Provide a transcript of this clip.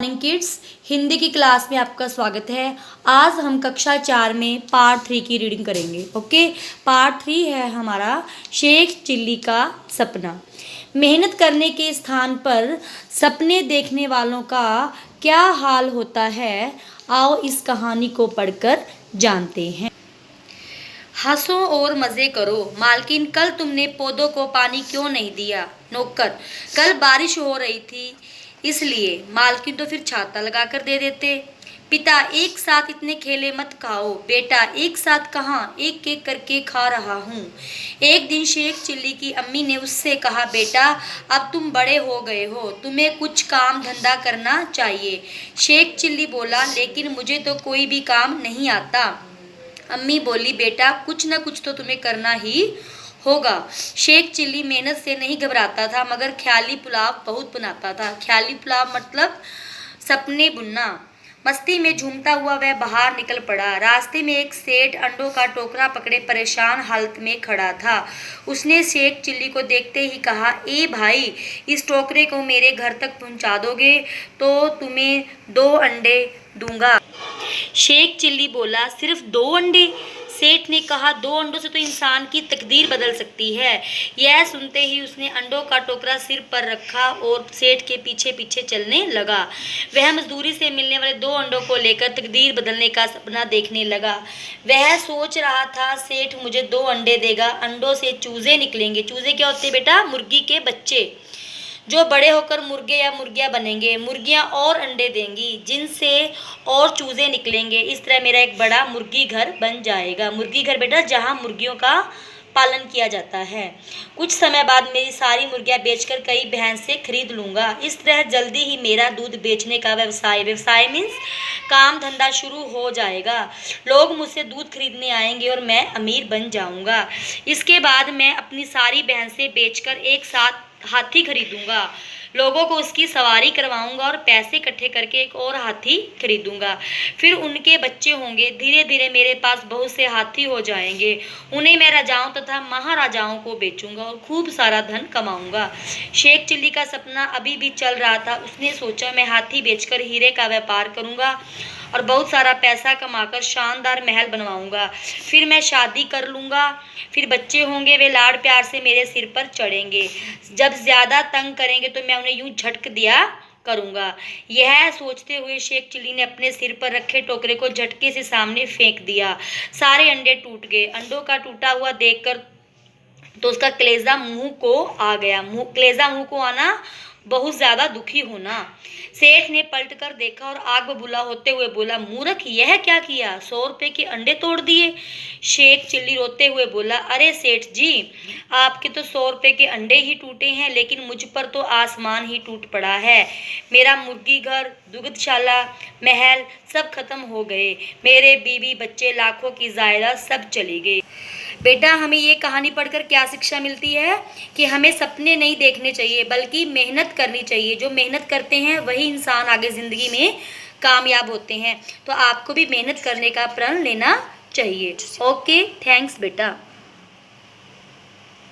Morning kids, Hindi की class में आपका स्वागत है। आज हम कक्षा 4 में पार्ट 3 की रीडिंग करेंगे। ओके, पार्ट 3 है हमारा शेख चिल्ली का सपना। मेहनत करने के स्थान पर सपने देखने वालों का क्या हाल होता है, आओ इस कहानी को पढ़कर जानते हैं। हंसो और मज़े करो। मालकिन, कल तुमने पौधों को पानी क्यों नहीं दिया? नौकर, कल बारिश हो रही थी इसलिए। मालकिन, तो फिर छाता लगा कर दे देते। पिता, एक साथ इतने खेले मत खाओ। बेटा, एक साथ कहाँ, एक एक करके खा रहा हूँ। एक दिन शेख चिल्ली की अम्मी ने उससे कहा, बेटा अब तुम बड़े हो गए हो, तुम्हें कुछ काम धंधा करना चाहिए। शेख चिल्ली बोला, लेकिन मुझे तो कोई भी काम नहीं आता। अम्मी बोली, बेटा कुछ न कुछ तो तुम्हें करना ही होगा। शेख चिल्ली मेहनत से नहीं घबराता था, मगर ख्याली पुलाव बहुत बनाता था। ख्याली पुलाव मतलब सपने बुनना। मस्ती में झूमता हुआ वह बाहर निकल पड़ा। रास्ते में एक सेठ अंडों का टोकरा पकड़े परेशान हालत में खड़ा था। उसने शेख चिल्ली को देखते ही कहा, ए भाई, इस टोकरे को मेरे घर तक पहुंचा दोगे तो तुम्हें 2 अंडे दूंगा। शेख चिल्ली बोला, सिर्फ 2 अंडे? सेठ ने कहा, 2 अंडों से तो इंसान की तकदीर बदल सकती है। यह सुनते ही उसने अंडों का टोकरा सिर पर रखा और सेठ के पीछे पीछे चलने लगा। वह मजदूरी से मिलने वाले 2 अंडों को लेकर तकदीर बदलने का सपना देखने लगा। वह सोच रहा था, सेठ मुझे 2 अंडे देगा, अंडों से चूजे निकलेंगे। चूजे क्या होते हैं बेटा? मुर्गी के बच्चे, जो बड़े होकर मुर्गे या मुर्गियां बनेंगे। मुर्गियां और अंडे देंगी, जिनसे और चूजे निकलेंगे। इस तरह मेरा एक बड़ा मुर्गी घर बन जाएगा। मुर्गी घर बेटा जहां मुर्गियों का पालन किया जाता है। कुछ समय बाद मेरी सारी मुर्गियां बेचकर कई भैंसे खरीद लूंगा। इस तरह जल्दी ही मेरा दूध बेचने का व्यवसाय मीन्स काम धंधा शुरू हो जाएगा। लोग मुझसे दूध खरीदने आएंगे और मैं अमीर बन जाऊंगा। इसके बाद मैं अपनी सारी भैंसें बेचकर एक साथ हाथी खरीदूंगा। लोगों को उसकी सवारी करवाऊंगा और पैसे इकट्ठे करके एक और हाथी खरीदूंगा। फिर उनके बच्चे होंगे। धीरे धीरे मेरे पास बहुत से हाथी हो जाएंगे। उन्हें मैं राजाओं तथा महाराजाओं को बेचूंगा और खूब सारा धन कमाऊंगा। शेख चिल्ली का सपना अभी भी चल रहा था। उसने सोचा, मैं हाथी बेचकर हीरे का व्यापार करूंगा और बहुत सारा पैसा कमाकर शानदार महल बनवाऊंगा। फिर मैं शादी कर लूंगा। फिर बच्चे होंगे, वे लाड़ प्यार से मेरे सिर पर चढ़ेंगे। जब ज्यादा तंग करेंगे तो मैं उन्हें यूं झटक दिया करूंगा। यह सोचते हुए शेख चिल्ली ने अपने सिर पर रखे टोकरे को झटके से सामने फेंक दिया। सारे अंडे टूट गए। अंडों का टूटा हुआ देखकर तो उसका कलेजा मुंह को आ गया। कलेजा मुंह को आना, बहुत ज्यादा दुखी होना। सेठ ने पलट कर देखा और आग बबूला होते हुए बोला, मूर्ख, यह क्या किया? 100 रुपए के अंडे तोड़ दिए। शेख चिल्ली रोते हुए बोला, अरे सेठ जी, आपके तो 100 रुपए के अंडे ही टूटे हैं, लेकिन मुझ पर तो आसमान ही टूट पड़ा है। मेरा मुर्गी घर, दुग्धशाला, महल सब खत्म हो गए। मेरे बीवी बच्चे, लाखों की जायदाद सब चली गई। बेटा, हमें ये कहानी पढ़कर क्या शिक्षा मिलती है कि हमें सपने नहीं देखने चाहिए, बल्कि मेहनत करनी चाहिए। जो मेहनत करते हैं वही इंसान आगे ज़िंदगी में कामयाब होते हैं। तो आपको भी मेहनत करने का प्रण लेना चाहिए। ओके, थैंक्स बेटा।